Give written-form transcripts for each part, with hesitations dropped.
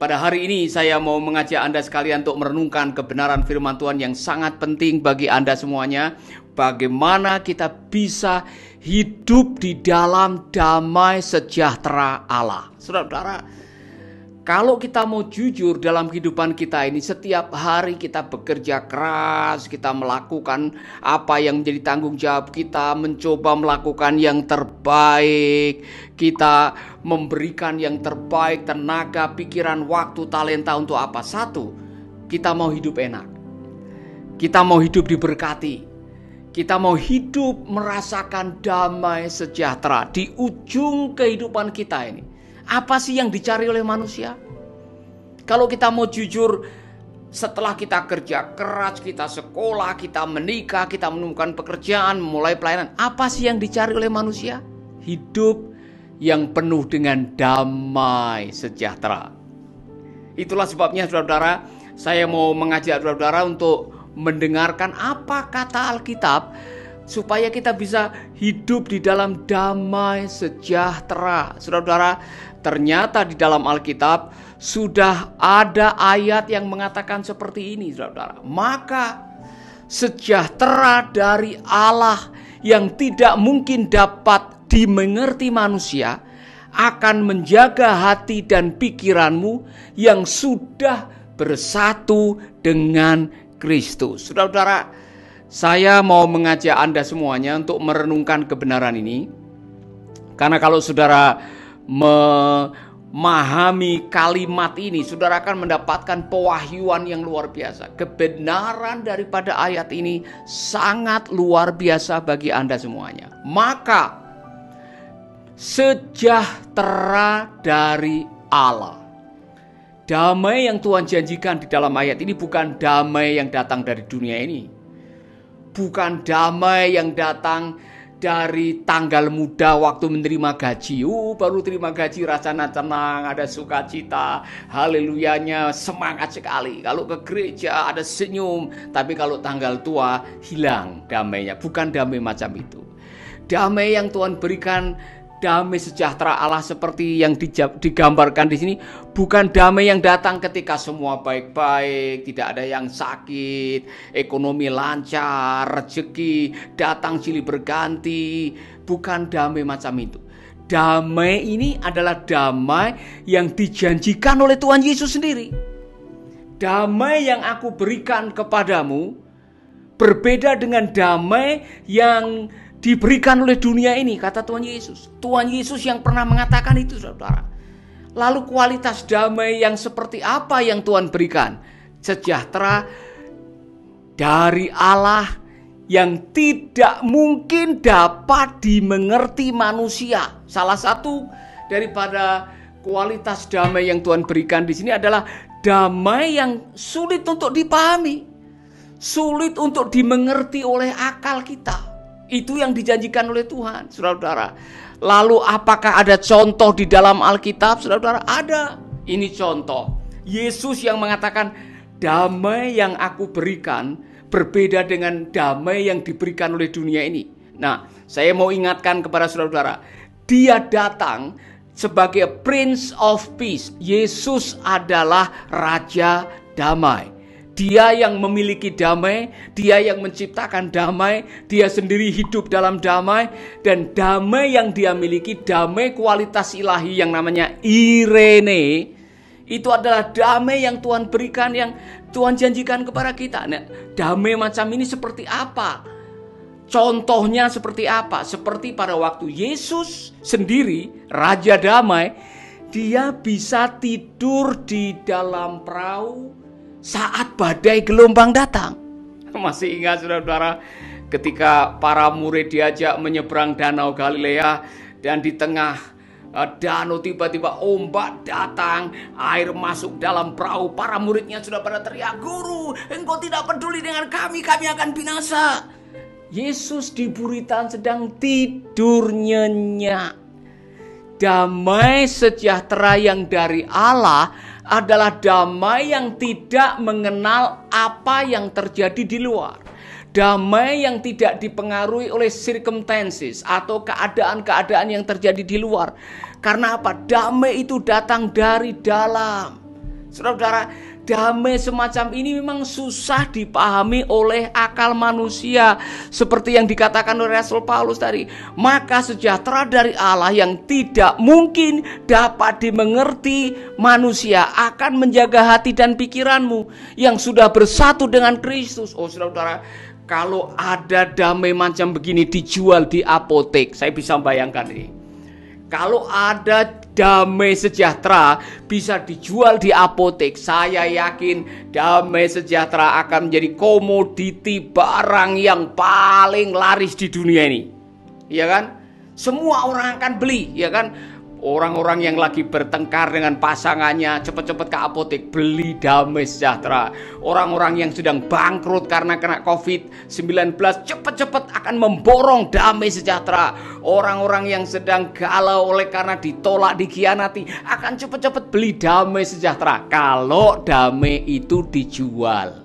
Pada hari ini saya mau mengajak Anda sekalian untuk merenungkan kebenaran firman Tuhan yang sangat penting bagi Anda semuanya. Bagaimana kita bisa hidup di dalam damai sejahtera Allah. Saudara-saudara, kalau kita mau jujur dalam kehidupan kita ini, setiap hari kita bekerja keras, kita melakukan apa yang menjadi tanggung jawab kita, mencoba melakukan yang terbaik, kita memberikan yang terbaik, tenaga, pikiran, waktu, talenta untuk apa? Satu, kita mau hidup enak, kita mau hidup diberkati, kita mau hidup merasakan damai sejahtera di ujung kehidupan kita ini. Apa sih yang dicari oleh manusia? Kalau kita mau jujur, setelah kita kerja keras, kita sekolah, kita menikah, kita menemukan pekerjaan, mulai pelayanan, apa sih yang dicari oleh manusia? Hidup yang penuh dengan damai sejahtera. Itulah sebabnya saudara-saudara, saya mau mengajak saudara-saudara untuk mendengarkan apa kata Alkitab supaya kita bisa hidup di dalam damai sejahtera. Saudara-saudara, ternyata di dalam Alkitab sudah ada ayat yang mengatakan seperti ini, saudara-saudara. Maka sejahtera dari Allah yang tidak mungkin dapat dimengerti manusia akan menjaga hati dan pikiranmu yang sudah bersatu dengan Kristus. Saudara-saudara, saya mau mengajak Anda semuanya untuk merenungkan kebenaran ini. Karena kalau saudara memahami kalimat ini, saudara akan mendapatkan pewahyuan yang luar biasa. Kebenaran daripada ayat ini sangat luar biasa bagi Anda semuanya. Maka sejahtera dari Allah. Damai yang Tuhan janjikan di dalam ayat ini bukan damai yang datang dari dunia ini. Bukan damai yang datang dari tanggal muda waktu menerima gaji. Baru terima gaji rasanya tenang, ada sukacita, haleluyanya, semangat sekali. Kalau ke gereja ada senyum, tapi kalau tanggal tua hilang damainya. Bukan damai macam itu. Damai yang Tuhan berikan, damai sejahtera Allah seperti yang digambarkan di sini, bukan damai yang datang ketika semua baik-baik, tidak ada yang sakit, ekonomi lancar, rezeki datang silih berganti. Bukan damai macam itu. Damai ini adalah damai yang dijanjikan oleh Tuhan Yesus sendiri. Damai yang aku berikan kepadamu berbeda dengan damai yang diberikan oleh dunia ini, kata Tuhan Yesus. Tuhan Yesus yang pernah mengatakan itu, saudara. Lalu kualitas damai yang seperti apa yang Tuhan berikan? Sejahtera dari Allah yang tidak mungkin dapat dimengerti manusia. Salah satu daripada kualitas damai yang Tuhan berikan di sini adalah damai yang sulit untuk dipahami, sulit untuk dimengerti oleh akal kita. Itu yang dijanjikan oleh Tuhan, saudara-saudara. Lalu apakah ada contoh di dalam Alkitab, saudara-saudara? Ada. Ini contoh. Yesus yang mengatakan, damai yang aku berikan berbeda dengan damai yang diberikan oleh dunia ini. Nah, saya mau ingatkan kepada saudara-saudara, Dia datang sebagai Prince of Peace. Yesus adalah Raja Damai. Dia yang memiliki damai, Dia yang menciptakan damai, Dia sendiri hidup dalam damai, dan damai yang Dia miliki, damai kualitas ilahi yang namanya Irene, itu adalah damai yang Tuhan berikan, yang Tuhan janjikan kepada kita. Nah, damai macam ini seperti apa? Contohnya seperti apa? Seperti pada waktu Yesus sendiri, Raja Damai, Dia bisa tidur di dalam perahu saat badai gelombang datang. Masih ingat saudara-saudara ketika para murid diajak menyeberang danau Galilea, dan di tengah danau tiba-tiba ombak datang, air masuk dalam perahu. Para muridnya sudah pada teriak, "Guru, engkau tidak peduli dengan kami akan binasa." Yesus di buritan sedang tidur nyenyak. Damai sejahtera yang dari Allah adalah damai yang tidak mengenal apa yang terjadi di luar. Damai yang tidak dipengaruhi oleh circumstances atau keadaan-keadaan yang terjadi di luar. Karena apa? Damai itu datang dari dalam. Saudara-saudara, damai semacam ini memang susah dipahami oleh akal manusia. Seperti yang dikatakan oleh Rasul Paulus tadi. Maka sejahtera dari Allah yang tidak mungkin dapat dimengerti manusia akan menjaga hati dan pikiranmu yang sudah bersatu dengan Kristus. Oh saudara-saudara, kalau ada damai macam begini dijual di apotek, saya bisa bayangkan ini. Kalau ada damai sejahtera bisa dijual di apotek, saya yakin damai sejahtera akan menjadi komoditi barang yang paling laris di dunia ini. Ya kan? Semua orang akan beli, ya kan? Orang-orang yang lagi bertengkar dengan pasangannya cepat-cepat ke apotek beli damai sejahtera. Orang-orang yang sedang bangkrut karena kena COVID-19 cepat-cepat akan memborong damai sejahtera. Orang-orang yang sedang galau oleh karena ditolak, dikhianati akan cepat-cepat beli damai sejahtera. Kalau damai itu dijual.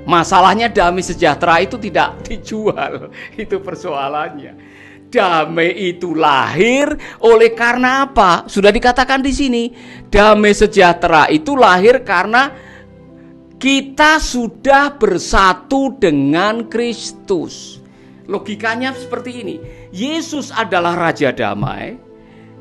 Masalahnya damai sejahtera itu tidak dijual. Itu persoalannya. Damai itu lahir oleh karena apa? Sudah dikatakan di sini, damai sejahtera itu lahir karena kita sudah bersatu dengan Kristus. Logikanya seperti ini. Yesus adalah Raja Damai.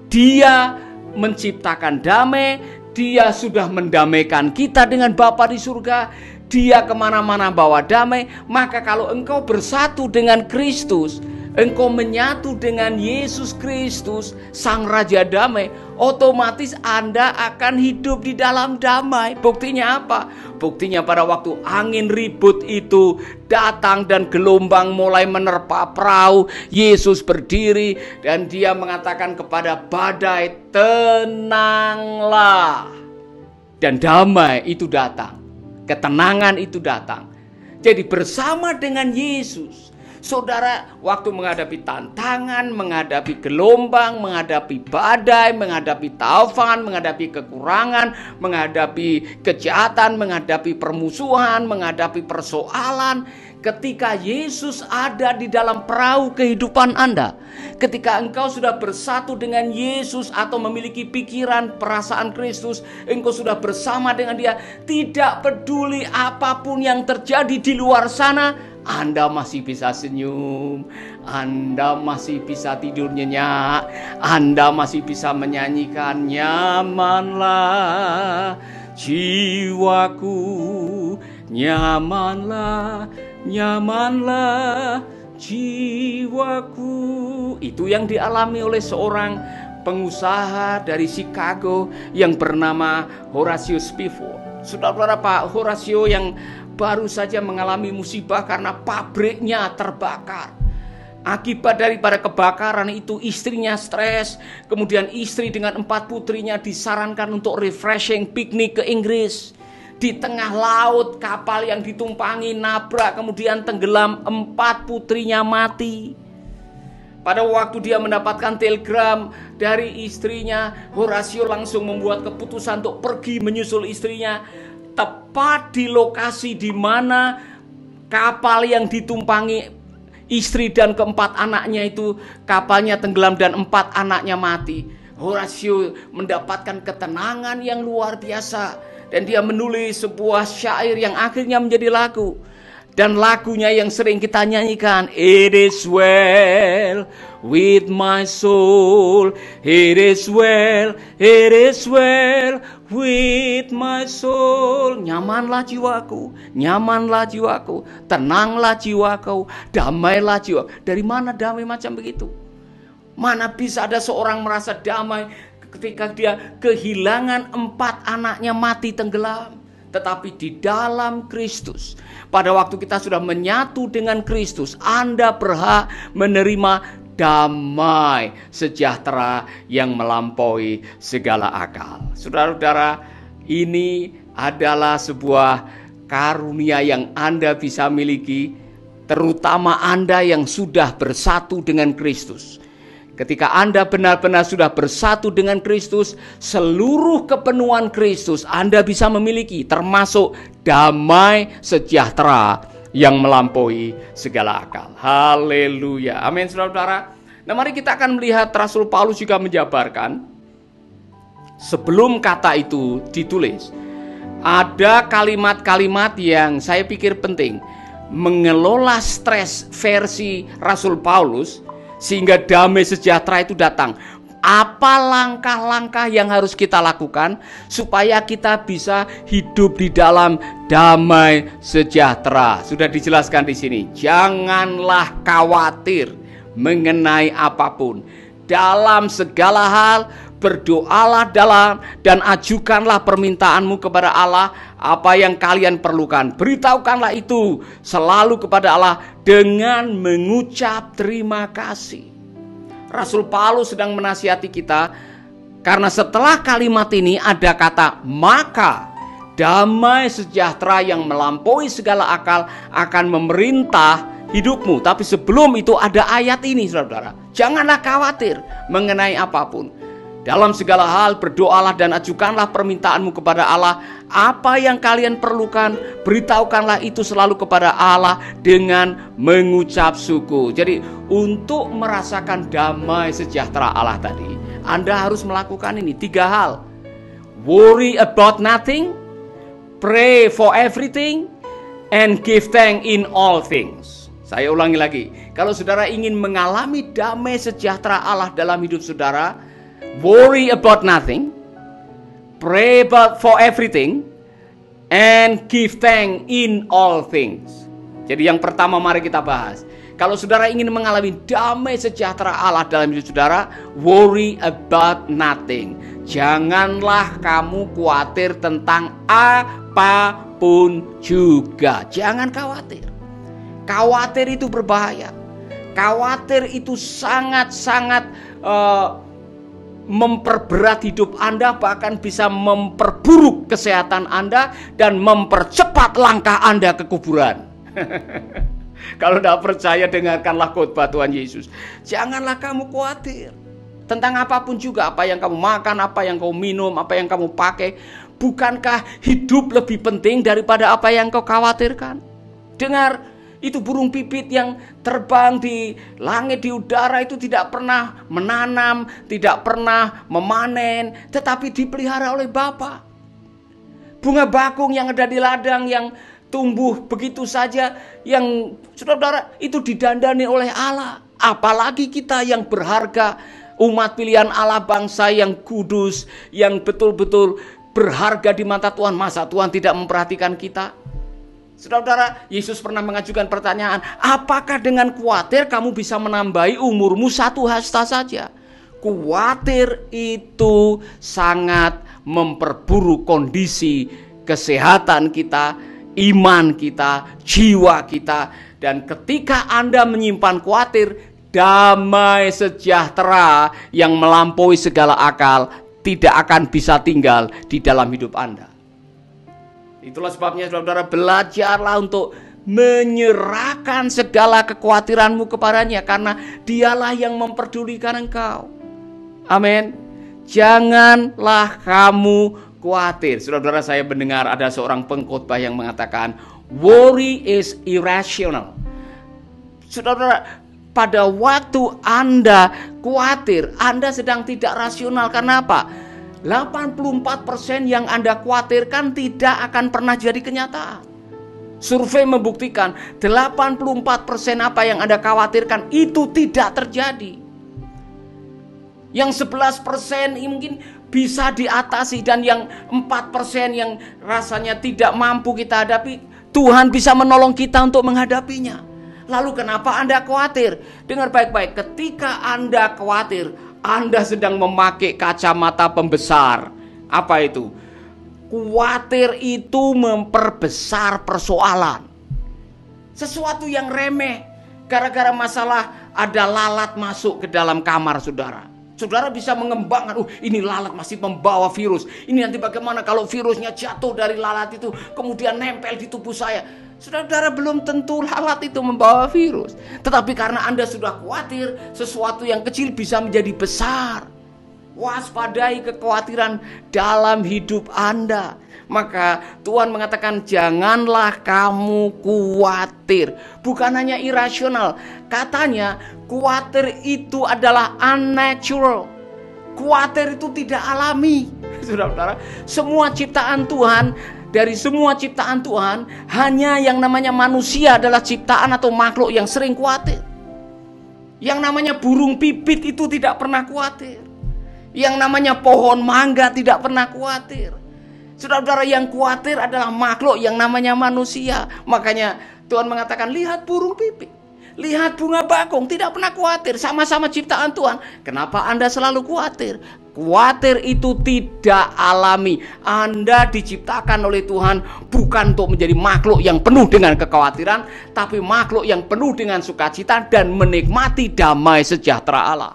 Dia menciptakan damai. Dia sudah mendamaikan kita dengan Bapa di surga. Dia kemana-mana bawa damai. Maka kalau engkau bersatu dengan Kristus, engkau menyatu dengan Yesus Kristus, Sang Raja Damai, otomatis Anda akan hidup di dalam damai. Buktinya apa? Buktinya pada waktu angin ribut itu datang dan gelombang mulai menerpa perahu, Yesus berdiri dan dia mengatakan kepada badai, tenanglah. Dan damai itu datang, ketenangan itu datang. Jadi bersama dengan Yesus, saudara, waktu menghadapi tantangan, menghadapi gelombang, menghadapi badai, menghadapi taufan, menghadapi kekurangan, menghadapi kejahatan, menghadapi permusuhan, menghadapi persoalan, ketika Yesus ada di dalam perahu kehidupan Anda, ketika engkau sudah bersatu dengan Yesus atau memiliki pikiran, perasaan Kristus, engkau sudah bersama dengan Dia, tidak peduli apapun yang terjadi di luar sana, Anda masih bisa senyum, Anda masih bisa tidur nyenyak, Anda masih bisa menyanyikan, nyamanlah jiwaku, nyamanlah, nyamanlah jiwaku. Itu yang dialami oleh seorang pengusaha dari Chicago yang bernama Horatio Spafford. Saudara-saudara, Pak Horatio yang baru saja mengalami musibah karena pabriknya terbakar. Akibat daripada kebakaran itu istrinya stres. Kemudian istri dengan 4 putrinya disarankan untuk refreshing piknik ke Inggris. Di tengah laut kapal yang ditumpangi nabrak kemudian tenggelam, 4 putrinya mati. Pada waktu dia mendapatkan telegram dari istrinya, Horatio langsung membuat keputusan untuk pergi menyusul istrinya. Tepat di lokasi di mana kapal yang ditumpangi istri dan keempat anaknya itu, kapalnya tenggelam dan 4 anaknya mati. Horatio mendapatkan ketenangan yang luar biasa dan dia menulis sebuah syair yang akhirnya menjadi lagu. Dan lagunya yang sering kita nyanyikan, it is well with my soul, it is well with my soul. Nyamanlah jiwaku, nyamanlah jiwaku, tenanglah jiwaku, damailah jiwa. Dari mana damai macam begitu? Mana bisa ada seorang merasa damai ketika dia kehilangan 4 anaknya mati tenggelam? Tetapi di dalam Kristus, pada waktu kita sudah menyatu dengan Kristus, Anda berhak menerima damai sejahtera yang melampaui segala akal. Saudara-saudara, ini adalah sebuah karunia yang Anda bisa miliki, terutama Anda yang sudah bersatu dengan Kristus. Ketika Anda benar-benar sudah bersatu dengan Kristus, seluruh kepenuhan Kristus Anda bisa memiliki, termasuk damai sejahtera yang melampaui segala akal. Haleluya. Amin, saudara-saudara. Nah, mari kita akan melihat Rasul Paulus juga menjabarkan Sebelum kata itu ditulis, ada kalimat-kalimat yang saya pikir penting. Mengelola stres versi Rasul Paulus sehingga damai sejahtera itu datang. Apa langkah-langkah yang harus kita lakukan supaya kita bisa hidup di dalam damai sejahtera? Sudah dijelaskan di sini. Janganlah khawatir mengenai apapun. Dalam segala hal berdoalah dan ajukanlah permintaanmu kepada Allah apa yang kalian perlukan. Beritahukanlah itu selalu kepada Allah dengan mengucap terima kasih. Rasul Paulus sedang menasihati kita karena setelah kalimat ini ada kata maka damai sejahtera yang melampaui segala akal akan memerintah hidupmu. Tapi sebelum itu ada ayat ini, saudara. Janganlah khawatir mengenai apapun. Dalam segala hal berdoalah dan ajukanlah permintaanmu kepada Allah. Apa yang kalian perlukan, beritahukanlah itu selalu kepada Allah dengan mengucap syukur. Jadi untuk merasakan damai sejahtera Allah tadi, Anda harus melakukan ini 3 hal. Worry about nothing, pray for everything, and give thanks in all things. Saya ulangi lagi. Kalau saudara ingin mengalami damai sejahtera Allah dalam hidup saudara, worry about nothing, pray for everything, and give thanks in all things. Jadi yang pertama mari kita bahas. Kalau saudara ingin mengalami damai sejahtera Allah dalam hidup saudara, worry about nothing. Janganlah kamu khawatir tentang apapun juga. Jangan khawatir. Khawatir itu berbahaya. Khawatir itu sangat-sangat memperberat hidup Anda, bahkan bisa memperburuk kesehatan Anda dan mempercepat langkah Anda ke kuburan. Kalau tidak percaya, dengarkanlah khotbah Tuhan Yesus. Janganlah kamu khawatir tentang apapun juga, apa yang kamu makan, apa yang kamu minum, apa yang kamu pakai. Bukankah hidup lebih penting daripada apa yang kau khawatirkan? Dengar, itu burung pipit yang terbang di langit, di udara itu tidak pernah menanam, tidak pernah memanen, tetapi dipelihara oleh Bapa. Bunga bakung yang ada di ladang yang tumbuh begitu saja, yang saudara itu didandani oleh Allah. Apalagi kita yang berharga, umat pilihan Allah, bangsa yang kudus, yang betul-betul berharga di mata Tuhan. Masa Tuhan tidak memperhatikan kita? Saudara, Yesus pernah mengajukan pertanyaan, apakah dengan khawatir kamu bisa menambahi umurmu 1 hasta saja? Khawatir itu sangat memperburuk kondisi kesehatan kita, iman kita, jiwa kita. Dan ketika Anda menyimpan khawatir, damai sejahtera yang melampaui segala akal tidak akan bisa tinggal di dalam hidup Anda. Itulah sebabnya saudara, belajarlah untuk menyerahkan segala kekhawatiranmu kepadanya, karena dialah yang memperdulikan engkau. Amin. Janganlah kamu khawatir. Saudara, saya mendengar ada seorang pengkhotbah yang mengatakan worry is irrational. Saudara, pada waktu Anda khawatir, Anda sedang tidak rasional. Karena apa? 84% yang Anda khawatirkan tidak akan pernah jadi kenyataan. Survei membuktikan 84% apa yang Anda khawatirkan itu tidak terjadi. Yang 11% mungkin bisa diatasi, dan yang 4% yang rasanya tidak mampu kita hadapi, Tuhan bisa menolong kita untuk menghadapinya. Lalu kenapa Anda khawatir? Dengar baik-baik, ketika Anda khawatir, Anda sedang memakai kacamata pembesar. Apa itu? Khawatir itu memperbesar persoalan. Sesuatu yang remeh, gara-gara masalah ada lalat masuk ke dalam kamar saudara. Saudara bisa mengembangkan, ini lalat masih membawa virus. Ini nanti bagaimana kalau virusnya jatuh dari lalat itu, kemudian nempel di tubuh saya. Saudara, belum tentu lalat itu membawa virus. Tetapi karena Anda sudah khawatir, sesuatu yang kecil bisa menjadi besar. Waspadai kekhawatiran dalam hidup Anda. Maka Tuhan mengatakan janganlah kamu khawatir. Bukan hanya irasional. Katanya khawatir itu adalah unnatural. Khawatir itu tidak alami. Saudara-saudara, semua ciptaan Tuhan, dari semua ciptaan Tuhan, hanya yang namanya manusia adalah ciptaan atau makhluk yang sering khawatir. Yang namanya burung pipit itu tidak pernah khawatir. Yang namanya pohon mangga tidak pernah khawatir. Saudara-saudara, yang khawatir adalah makhluk yang namanya manusia. Makanya Tuhan mengatakan, lihat burung pipit, lihat bunga bakung, tidak pernah khawatir. Sama-sama ciptaan Tuhan. Kenapa Anda selalu khawatir? Khawatir itu tidak alami. Anda diciptakan oleh Tuhan bukan untuk menjadi makhluk yang penuh dengan kekhawatiran, tapi makhluk yang penuh dengan sukacita dan menikmati damai sejahtera Allah.